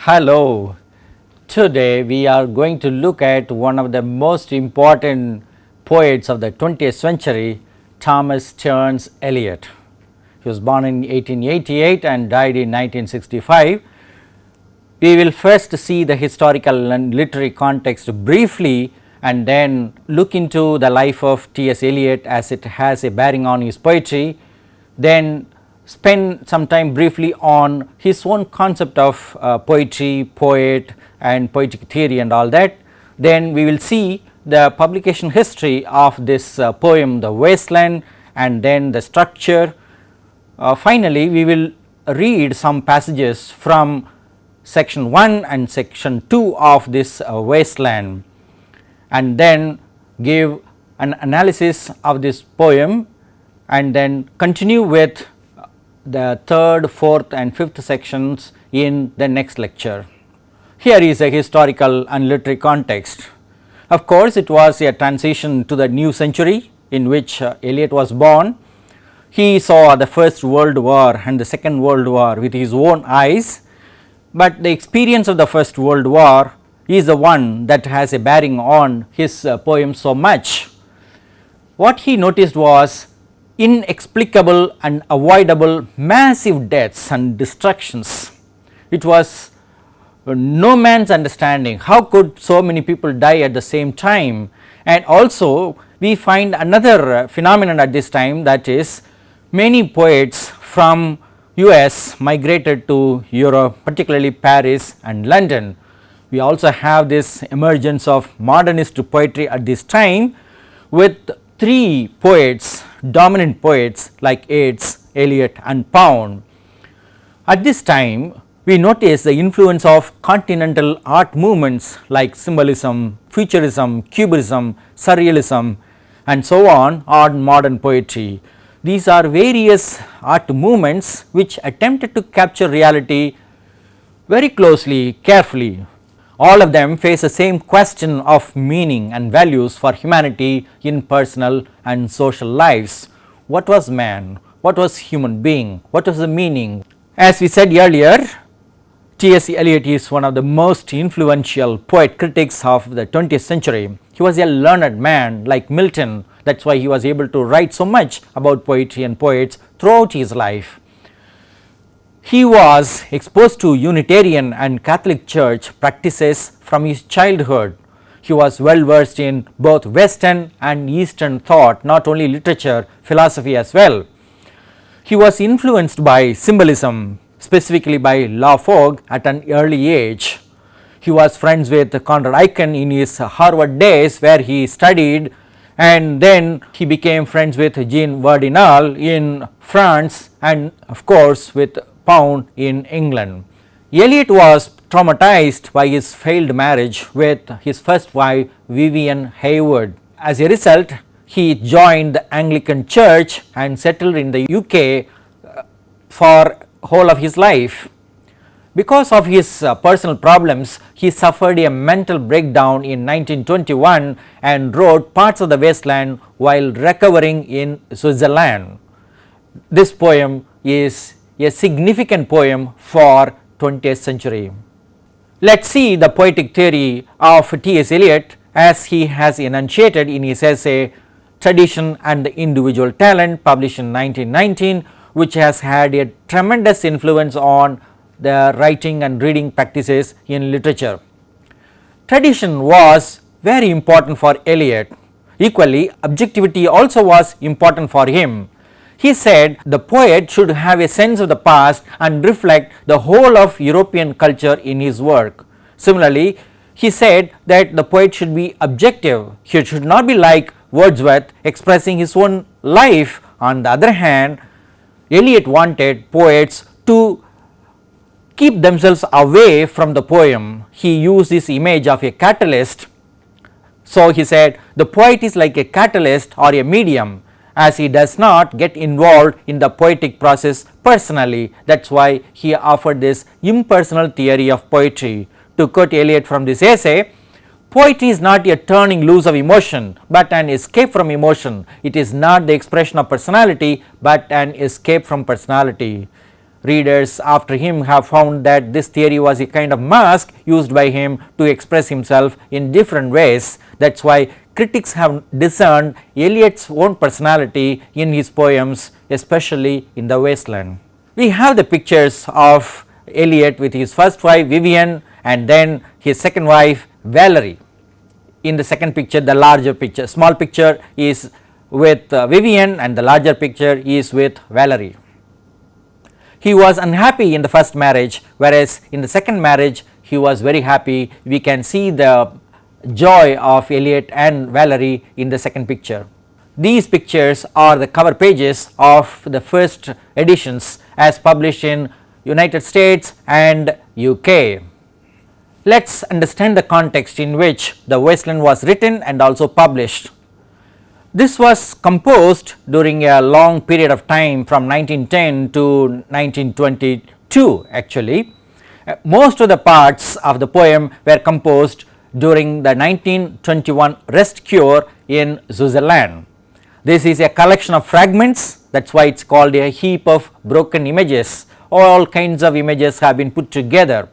Hello, today we are going to look at one of the most important poets of the 20th century, Thomas Stearns Eliot. He was born in 1888 and died in 1965. We will first see the historical and literary context briefly and then look into the life of T.S. Eliot as it has a bearing on his poetry, then spend some time briefly on his own concept of poetry, poet and poetic theory and all that. Then we will see the publication history of this poem, The Wasteland, and then the structure. Finally, we will read some passages from section 1 and section 2 of this Wasteland, and then give an analysis of this poem and then continue with the third, fourth and fifth sections in the next lecture. Here is a historical and literary context. Of course, it was a transition to the new century in which Eliot was born. He saw the First World War and the Second World War with his own eyes, but the experience of the First World War is the one that has a bearing on his poem so much. What he noticed was inexplicable and avoidable massive deaths and destructions. It was no man's understanding how could so many people die at the same time, and also we find another phenomenon at this time, that is many poets from US migrated to Europe, particularly Paris and London. We also have this emergence of modernist poetry at this time with three poets, dominant poets like Yeats, Eliot and Pound. At this time, we notice the influence of continental art movements like symbolism, futurism, cubism, surrealism and so on modern poetry. These are various art movements which attempted to capture reality very closely, carefully. All of them face the same question of meaning and values for humanity in personal and social lives. What was man? What was human being? What was the meaning? As we said earlier, T.S. Eliot is one of the most influential poet critics of the 20th century. He was a learned man like Milton. That is why he was able to write so much about poetry and poets throughout his life. He was exposed to Unitarian and Catholic Church practices from his childhood. He was well versed in both Western and Eastern thought, not only literature, philosophy as well. He was influenced by symbolism, specifically by Lafog at an early age. He was friends with Conrad Aiken in his Harvard days where he studied, and then he became friends with Jean Verdinal in France and of course with Pound in England. Eliot was traumatized by his failed marriage with his first wife Vivian Hayward. As a result, he joined the Anglican Church and settled in the UK for whole of his life. Because of his personal problems, he suffered a mental breakdown in 1921 and wrote parts of the Wasteland while recovering in Switzerland. This poem is a significant poem for 20th century. Let us see the poetic theory of T.S. Eliot as he has enunciated in his essay Tradition and the Individual Talent, published in 1919, which has had a tremendous influence on the writing and reading practices in literature. Tradition was very important for Eliot. Equally, objectivity also was important for him. He said the poet should have a sense of the past and reflect the whole of European culture in his work. Similarly, he said that the poet should be objective. He should not be like Wordsworth expressing his own life. On the other hand, Eliot wanted poets to keep themselves away from the poem. He used this image of a catalyst. So he said the poet is like a catalyst or a medium, as he does not get involved in the poetic process personally. That is why he offered this impersonal theory of poetry. To quote Eliot from this essay, poetry is not a turning loose of emotion, but an escape from emotion. It is not the expression of personality, but an escape from personality. readers after him have found that this theory was a kind of mask used by him to express himself in different ways. That is why critics have discerned Eliot's own personality in his poems, especially in The Wasteland. We have the pictures of Eliot with his first wife Vivian and then his second wife Valerie. In the second picture, the larger picture, small picture is with Vivian and the larger picture is with Valerie. He was unhappy in the first marriage, whereas in the second marriage he was very happy. We can see the joy of Eliot and Valerie in the second picture. These pictures are the cover pages of the first editions as published in United States and UK. Let us understand the context in which The Wasteland was written and also published. This was composed during a long period of time from 1910 to 1922 actually. Most of the parts of the poem were composed during the 1921 rest cure in Switzerland. This is a collection of fragments, that is why it is called a heap of broken images. All kinds of images have been put together.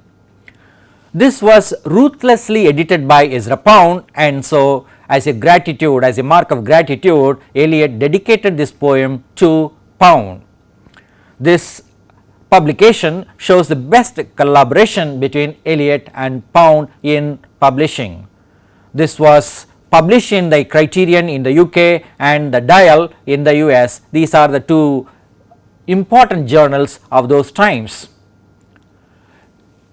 This was ruthlessly edited by Ezra Pound, and so as a gratitude, as a mark of gratitude, Eliot dedicated this poem to Pound. This publication shows the best collaboration between Eliot and Pound in publishing. This was published in the Criterion in the UK and the Dial in the US. These are the two important journals of those times.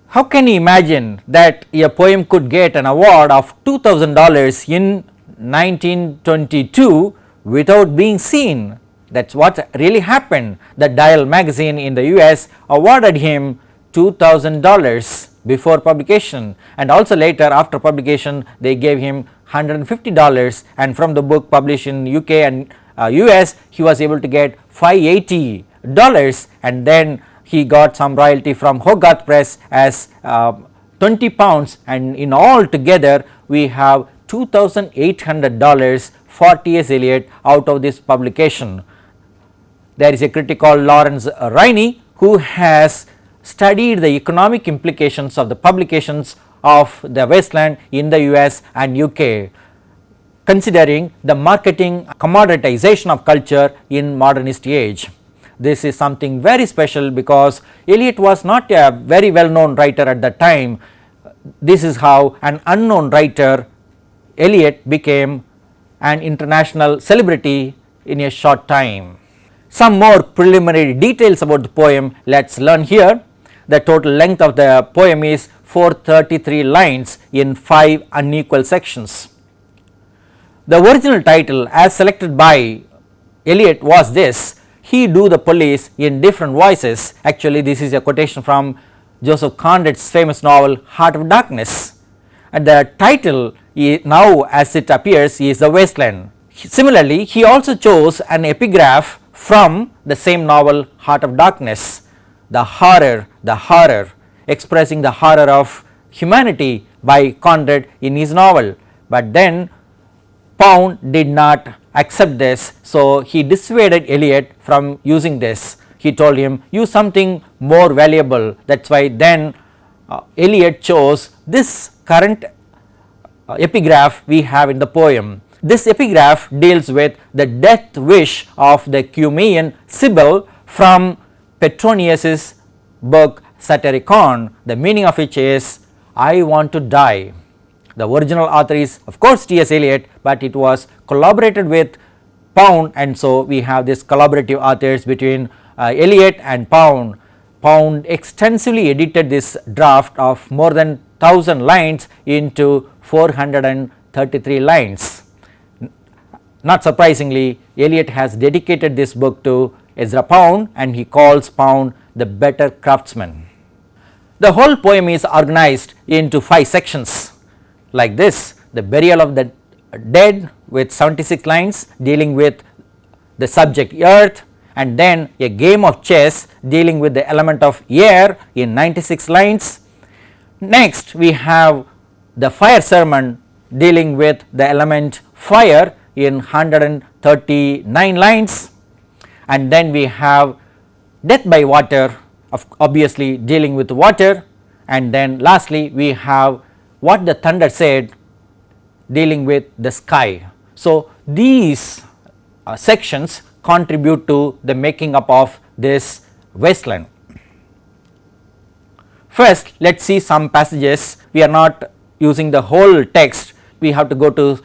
How can you imagine that a poem could get an award of $2,000 in 1922 without being seen? That is what really happened. The Dial magazine in the US awarded him $2,000 before publication, and also later after publication they gave him $150, and from the book published in UK and US he was able to get $580, and then he got some royalty from Hogarth Press as £20, and in all together we have $2,800 for T.S. Eliot out of this publication. There is a critic called Lawrence Riney who has studied the economic implications of the publications of The Wasteland in the US and UK, considering the marketing commoditization of culture in modernist age. This is something very special because Eliot was not a very well known writer at that time. This is how an unknown writer, Eliot, became an international celebrity in a short time. Some more preliminary details about the poem let us learn here. The total length of the poem is 433 lines in 5 unequal sections. The original title as selected by Eliot was this: "He do the police in different voices." Actually this is a quotation from Joseph Conrad's famous novel Heart of Darkness, and the title now as it appears is The Wasteland. Similarly, he also chose an epigraph from the same novel Heart of Darkness, the horror, expressing the horror of humanity by Conrad in his novel, but then Pound did not accept this, so he dissuaded Eliot from using this. He told him, use something more valuable. That is why then Eliot chose this current epigraph we have in the poem. This epigraph deals with the death wish of the Cumaean Sibyl from Petronius's book Satyricon, the meaning of which is, I want to die. The original author is of course T.S. Eliot, but it was collaborated with Pound, and so we have this collaborative authors between Eliot and Pound. Pound extensively edited this draft of more than 1000 lines into 433 lines. Not surprisingly, Eliot has dedicated this book to Ezra Pound, and he calls Pound the better craftsman. The whole poem is organized into 5 sections like this: the burial of the dead with 76 lines dealing with the subject earth, and then a game of chess dealing with the element of air in 96 lines. Next we have the fire sermon dealing with the element fire in 139 lines, and then we have death by water obviously dealing with water, and then lastly we have what the thunder said dealing with the sky. So, these sections contribute to the making up of this wasteland. First, let us see some passages. We are not using the whole text, we have to go to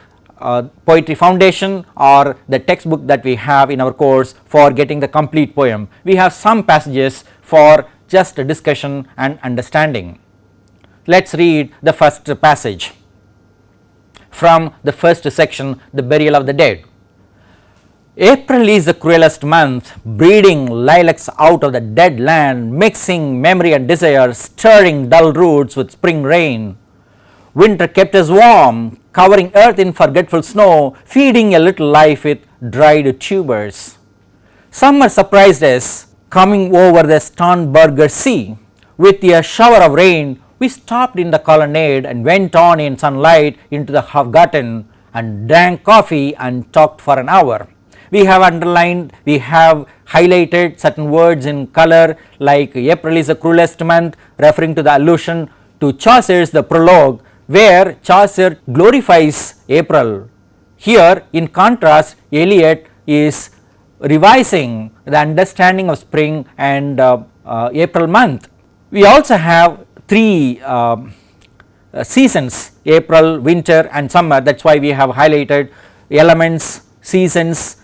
Poetry Foundation or the textbook that we have in our course for getting the complete poem. We have some passages for just a discussion and understanding. Let us read the first passage from the first section, the burial of the dead. April is the cruelest month, breeding lilacs out of the dead land, mixing memory and desire, stirring dull roots with spring rain. Winter kept us warm, covering earth in forgetful snow, feeding a little life with dried tubers. Summer surprised us, coming over the Starnberger Sea. With a shower of rain, we stopped in the colonnade and went on in sunlight into the Hofgarten and drank coffee and talked for an hour. We have underlined, we have highlighted certain words in color like April is the cruelest month, referring to the allusion to Chaucer's The Prologue, where Chaucer glorifies April. Here in contrast, Eliot is revising the understanding of spring and April month. We also have three seasons, April, winter and summer. That is why we have highlighted elements, seasons,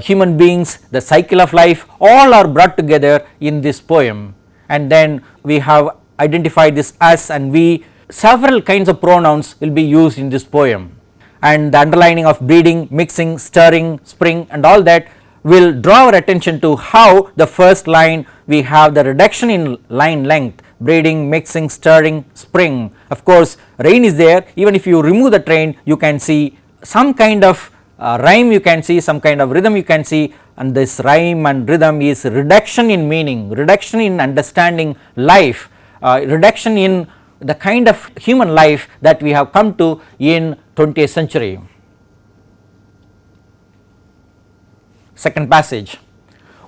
human beings, the cycle of life, all are brought together in this poem. And then we have identified this us and we. Several kinds of pronouns will be used in this poem, and the underlining of breeding, mixing, stirring, spring and all that will draw our attention to how the first line we have the reduction in line length, breeding, mixing, stirring, spring. Of course, rain is there, even if you remove the train you can see some kind of rhyme, you can see some kind of rhythm you can see, and this rhyme and rhythm is reduction in meaning, reduction in understanding life, reduction in the kind of human life that we have come to in 20th century. Second passage.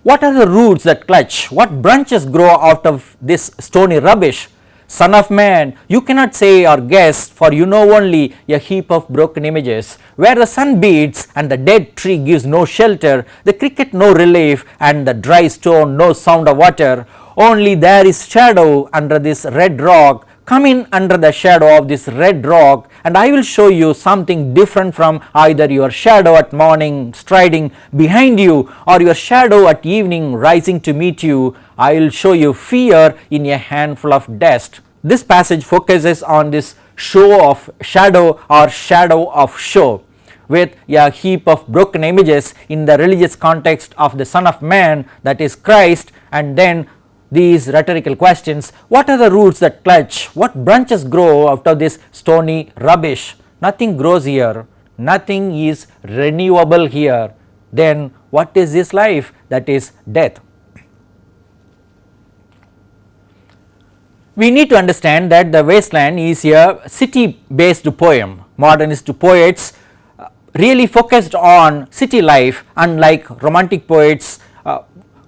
What are the roots that clutch? What branches grow out of this stony rubbish? Son of man, you cannot say or guess, for you know only a heap of broken images, where the sun beats and the dead tree gives no shelter, the cricket no relief and the dry stone no sound of water. Only there is shadow under this red rock. Come in under the shadow of this red rock and I will show you something different from either your shadow at morning striding behind you or your shadow at evening rising to meet you. I will show you fear in a handful of dust. This passage focuses on this show of shadow or shadow of show, with a heap of broken images in the religious context of the Son of Man, that is Christ, and then these rhetorical questions. What are the roots that clutch? What branches grow out of this stony rubbish? Nothing grows here, nothing is renewable here. Then what is this life? That is death. We need to understand that the wasteland is a city based poem. Modernist poets really focused on city life, unlike romantic poets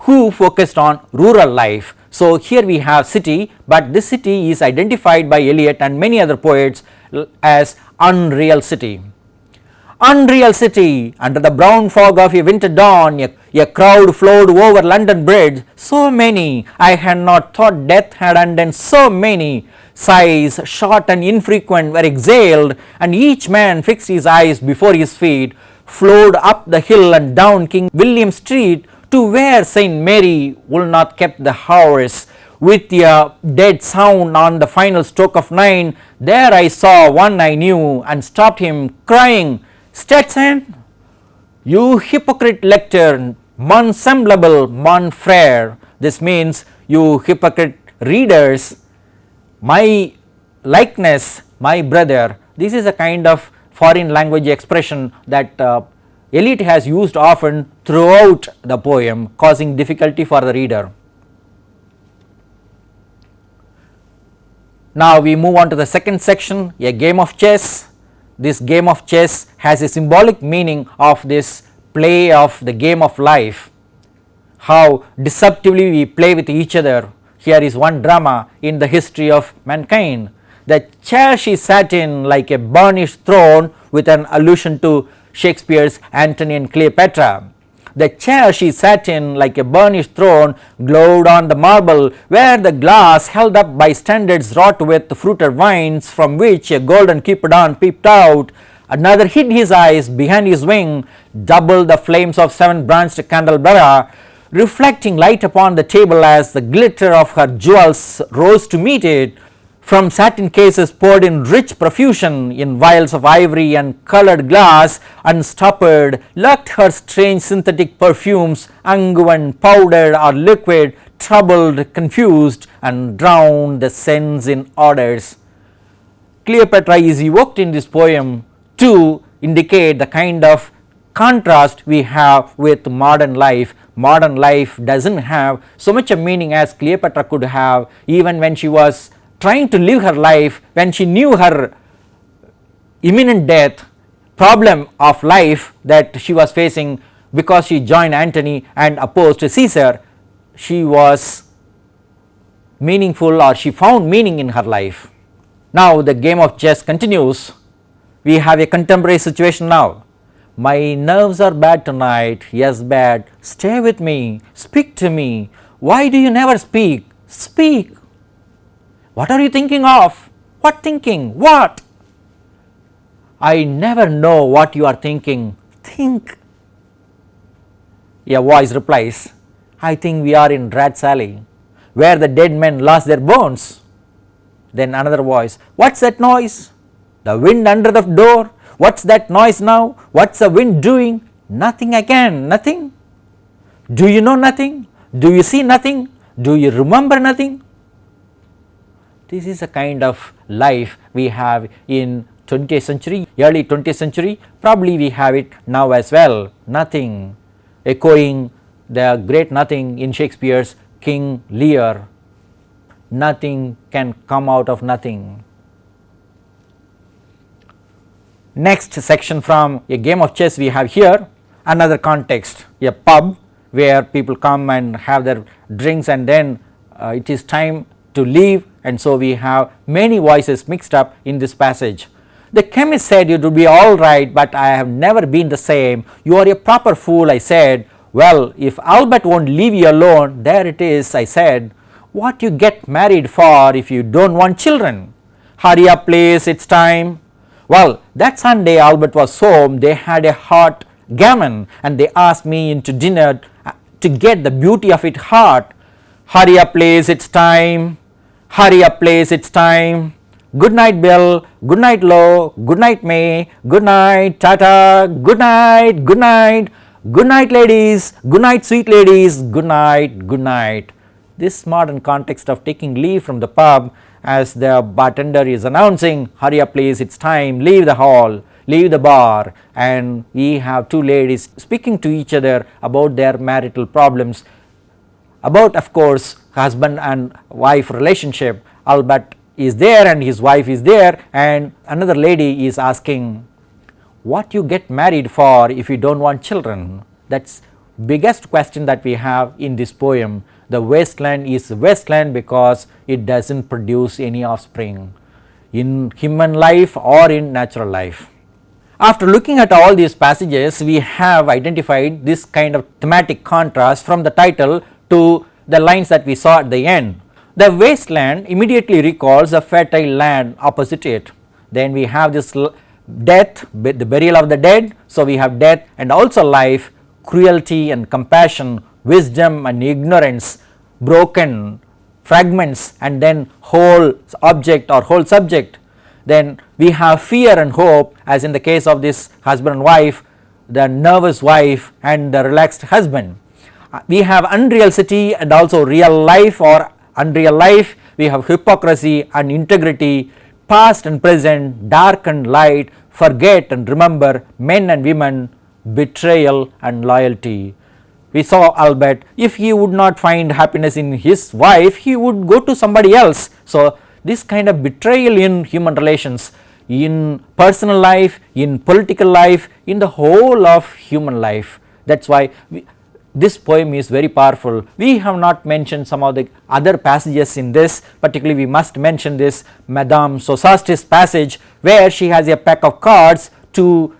who focused on rural life. So here we have city, but this city is identified by Eliot and many other poets as unreal city. Unreal city, under the brown fog of a winter dawn, a crowd flowed over London Bridge. So many, I had not thought death had undone so many. Sighs, short and infrequent, were exhaled, and each man fixed his eyes before his feet, flowed up the hill and down King William Street, to where St. Mary would not kept the hours. With a dead sound on the final stroke of 9, there I saw one I knew and stopped him, crying, Stetson, you hypocrite lector, mon semblable, mon frere. This means, you hypocrite readers, my likeness, my brother. This is a kind of foreign language expression that Eliot has used often throughout the poem, causing difficulty for the reader. Now we move on to the second section, a game of chess. This game of chess has a symbolic meaning of this play of the game of life, how deceptively we play with each other. Here is one drama in the history of mankind. The chair she sat in like a burnished throne, with an allusion to Shakespeare's Antony and Cleopatra. The chair she sat in like a burnished throne glowed on the marble, where the glass held up by standards wrought with fruited vines, from which a golden cupidon peeped out. Another hid his eyes behind his wing, doubled the flames of 7-branched candelabra, reflecting light upon the table as the glitter of her jewels rose to meet it. From satin cases poured in rich profusion, in vials of ivory and coloured glass, unstoppered, lurked her strange synthetic perfumes, unguent, powdered or liquid, troubled, confused, and drowned the sense in odours. Cleopatra is evoked in this poem to indicate the kind of contrast we have with modern life. Modern life doesn't have so much a meaning as Cleopatra could have, even when she was trying to live her life, when she knew her imminent death, problem of life that she was facing because she joined Antony and opposed Caesar. She was meaningful, or she found meaning in her life. Now the game of chess continues. We have a contemporary situation now. My nerves are bad tonight. Yes, bad. Stay with me. Speak to me. Why do you never speak? Speak. What are you thinking of? What thinking? What? I never know what you are thinking. Think. A voice replies, I think we are in Rat's Alley, where the dead men lost their bones. Then another voice, what's that noise? The wind under the door. What's that noise now? What's the wind doing? Nothing again. Nothing. Do you know nothing? Do you see nothing? Do you remember nothing? This is a kind of life we have in 20th century, early 20th century. Probably we have it now as well. Nothing. Echoing the great nothing in Shakespeare's King Lear. Nothing can come out of nothing. Next section from a game of chess we have here, another context, a pub where people come and have their drinks, and then it is time to leave, and so we have many voices mixed up in this passage. The chemist said it would be all right, but I have never been the same. You are a proper fool, I said. Well, if Albert won't leave you alone, there it is, I said. What you get married for if you don't want children? Hurry up please, it's time. Well, that Sunday Albert was home. They had a hot gammon and they asked me into dinner to get the beauty of it hot. Hurry up please, it's time. Hurry up please, it's time. Good night Bill, good night Lo, good night May, good night Tata, good night, good night, good night ladies, good night sweet ladies, good night, good night. This modern context of taking leave from the pub, as the bartender is announcing, hurry up please, it's time, leave the hall, leave the bar, and we have two ladies speaking to each other about their marital problems, about of course husband and wife relationship. Albert is there and his wife is there, and another lady is asking, what you get married for if you don't want children? That's biggest question that we have in this poem. The wasteland is wasteland because it doesn't produce any offspring in human life or in natural life. After looking at all these passages, we have identified this kind of thematic contrast from the title to the lines that we saw at the end. The wasteland immediately recalls a fertile land opposite it. Then we have this death, the burial of the dead. So we have death and also life, cruelty and compassion, wisdom and ignorance, broken fragments, and then whole object or whole subject. Then we have fear and hope, as in the case of this husband and wife, the nervous wife and the relaxed husband. We have unreal city and also real life or unreal life. We have hypocrisy and integrity, past and present, dark and light, forget and remember, men and women, betrayal and loyalty. We saw Albert, if he would not find happiness in his wife, he would go to somebody else. So this kind of betrayal in human relations, in personal life, in political life, in the whole of human life. That's why this poem is very powerful. We have not mentioned some of the other passages in this, particularly we must mention this Madame Sosastris passage where she has a pack of cards to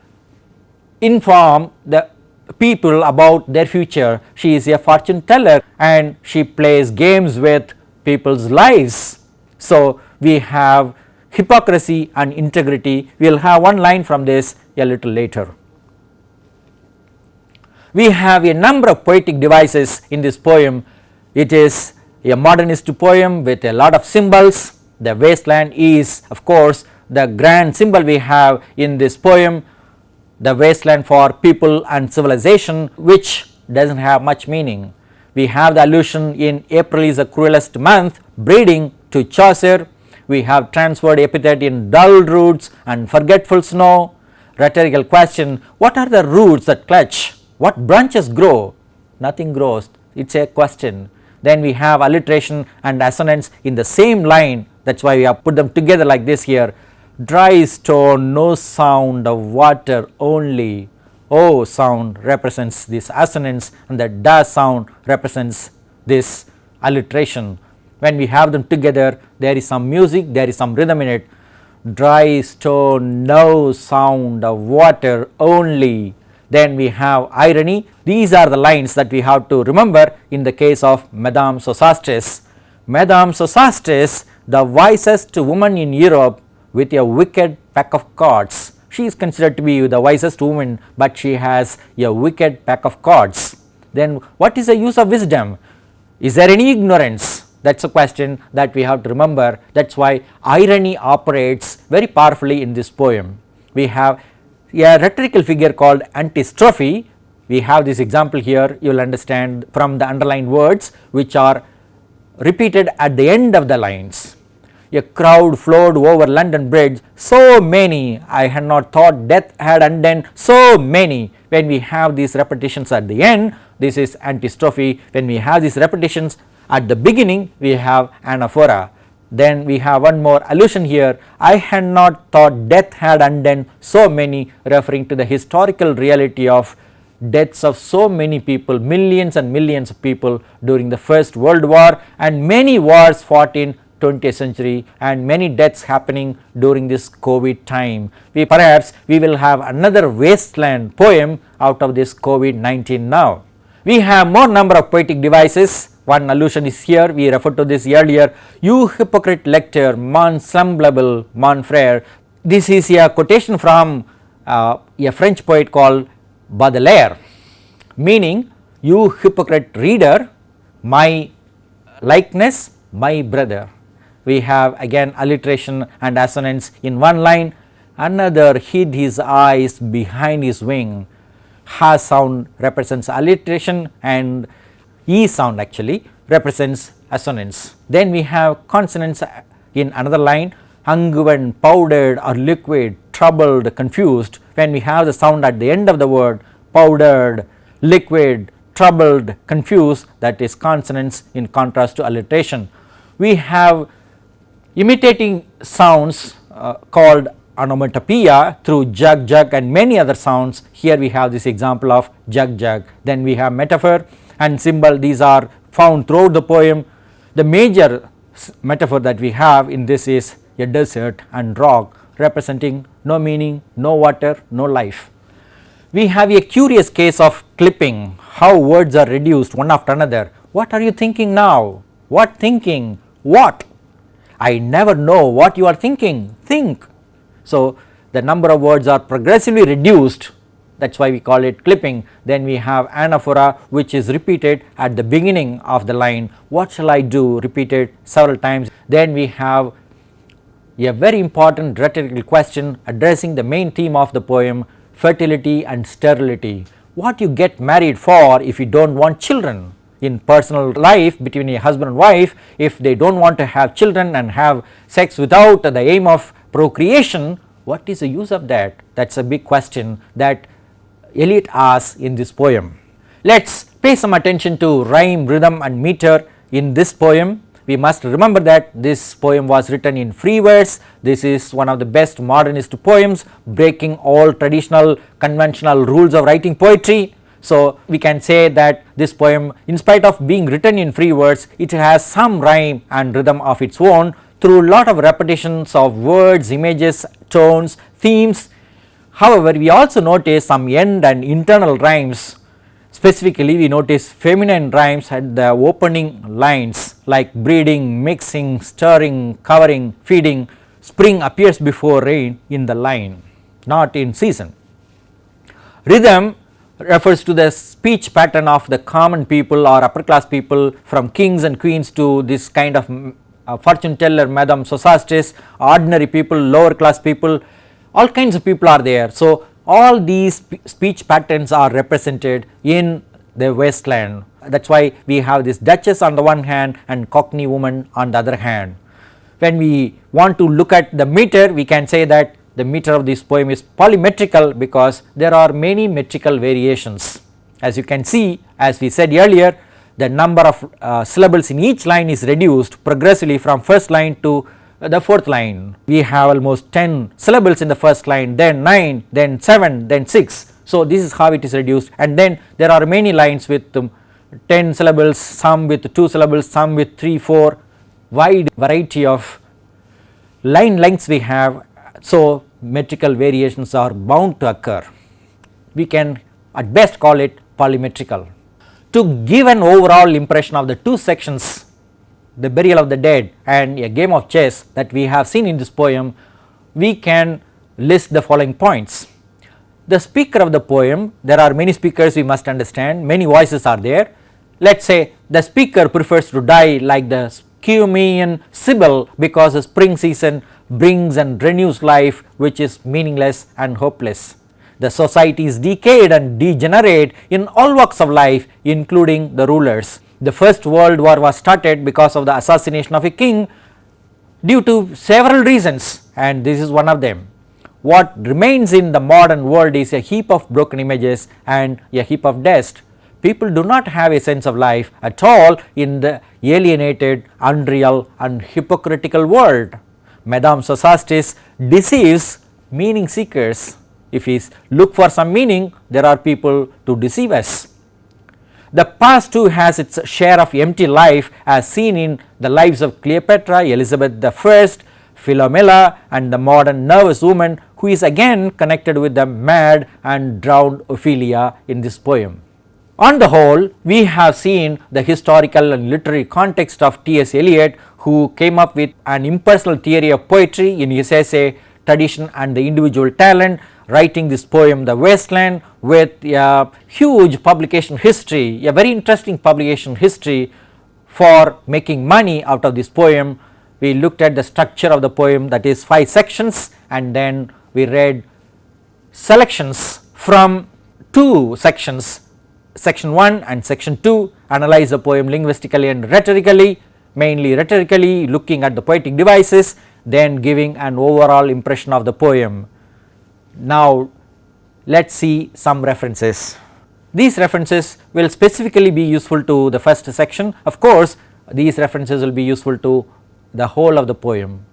inform the people about their future. She is a fortune teller and she plays games with people's lives. So, we have hypocrisy and integrity. We will have one line from this a little later. We have a number of poetic devices in this poem. It is a modernist poem with a lot of symbols. The wasteland is of course the grand symbol we have in this poem, the wasteland for people and civilization, which does not have much meaning. We have the allusion in April is the cruelest month, breeding to Chaucer. We have transferred epithet in dull roots and forgetful snow. Rhetorical question, what are the roots that clutch? What branches grow? Nothing grows, it is a question. Then we have alliteration and assonance in the same line, that is why we have put them together like this here. Dry stone, no sound of water only. O sound represents this assonance and the da sound represents this alliteration. When we have them together, there is some music, there is some rhythm in it. Dry stone, no sound of water only. Then we have irony. These are the lines that we have to remember in the case of Madame Sosastris. Madame Sosastris, the wisest woman in Europe with a wicked pack of cards. She is considered to be the wisest woman, but she has a wicked pack of cards. Then what is the use of wisdom? Is there any ignorance? That is a question that we have to remember. That is why irony operates very powerfully in this poem. We have a rhetorical figure called antistrophe. We have this example here, you will understand from the underlined words which are repeated at the end of the lines. A crowd flowed over London Bridge, so many, I had not thought death had undone so many. When we have these repetitions at the end, this is antistrophe. When we have these repetitions at the beginning, we have anaphora. Then we have one more allusion here, I had not thought death had undone so many, referring to the historical reality of deaths of so many people, millions and millions of people during the First World War and many wars fought in 20th century and many deaths happening during this COVID time. Perhaps we will have another wasteland poem out of this COVID-19 now. We have more number of poetic devices. One allusion is here, we referred to this earlier. You hypocrite lector, mon semblable, mon frere. This is a quotation from a French poet called Baudelaire, meaning you hypocrite reader, my likeness, my brother. We have again alliteration and assonance in one line. Another hid his eyes behind his wing. Ha sound represents alliteration and E sound actually represents assonance. Then we have consonants in another line, unguent, powdered or liquid, troubled, confused. When we have the sound at the end of the word, powdered, liquid, troubled, confused, that is consonants in contrast to alliteration. We have imitating sounds called onomatopoeia through jug jug and many other sounds. Here we have this example of jug jug. Then we have metaphor and symbol, these are found throughout the poem. The major metaphor that we have in this is a desert and rock representing no meaning, no water, no life. We have a curious case of clipping, how words are reduced one after another. What are you thinking now? What thinking? What? I never know what you are thinking. Think. So, the number of words are progressively reduced, that is why we call it clipping. Then we have anaphora, which is repeated at the beginning of the line, what shall I do, repeated several times. Then we have a very important rhetorical question addressing the main theme of the poem, fertility and sterility. What you get married for if you do not want children? In personal life between a husband and wife, if they do not want to have children and have sex without the aim of procreation, what is the use of that? That is a big question that Eliot asks in this poem. Let us pay some attention to rhyme, rhythm and meter in this poem. We must remember that this poem was written in free verse. This is one of the best modernist poems, breaking all traditional conventional rules of writing poetry. So, we can say that this poem, in spite of being written in free verse, it has some rhyme and rhythm of its own through lot of repetitions of words, images, tones, themes. However, we also notice some end and internal rhymes. Specifically, we notice feminine rhymes at the opening lines like breeding, mixing, stirring, covering, feeding. Spring appears before rain in the line, not in season. Rhythm refers to the speech pattern of the common people or upper class people, from kings and queens to this kind of fortune teller, Madame Sosastis, ordinary people, lower class people, all kinds of people are there. So, all these speech patterns are represented in the wasteland. That is why we have this duchess on the one hand and cockney woman on the other hand. When we want to look at the meter, we can say that the meter of this poem is polymetrical because there are many metrical variations. As you can see, as we said earlier, the number of syllables in each line is reduced progressively from first line to the fourth line. We have almost 10 syllables in the first line, then 9, then 7, then 6. So, this is how it is reduced, and then there are many lines with 10 syllables, some with 2 syllables, some with 3, 4, wide variety of line lengths we have. So, metrical variations are bound to occur. We can at best call it polymetrical. To give an overall impression of the two sections, the burial of the dead and a game of chess, that we have seen in this poem, we can list the following points. The speaker of the poem, there are many speakers, we must understand, many voices are there. Let us say the speaker prefers to die like the Cumean Sibyl because the spring season brings and renews life which is meaningless and hopeless. The society is decayed and degenerate in all walks of life, including the rulers. The First World War was started because of the assassination of a king due to several reasons, and this is one of them. What remains in the modern world is a heap of broken images and a heap of dust. People do not have a sense of life at all in the alienated, unreal and hypocritical world. Madame Sosastis deceives meaning seekers. If we look for some meaning, there are people to deceive us. The past too has its share of empty life, as seen in the lives of Cleopatra, Elizabeth I, Philomela and the modern nervous woman who is again connected with the mad and drowned Ophelia in this poem. On the whole, we have seen the historical and literary context of S Eliot, who came up with an impersonal theory of poetry in his essay Tradition and the Individual Talent, writing this poem The Wasteland with a huge publication history, a very interesting publication history for making money out of this poem. We looked at the structure of the poem, that is 5 sections, and then we read selections from 2 sections, section 1 and section 2, analyze the poem linguistically and rhetorically, mainly rhetorically, looking at the poetic devices, then giving an overall impression of the poem. Now, let us see some references. These references will specifically be useful to the first section. Of course, these references will be useful to the whole of the poem.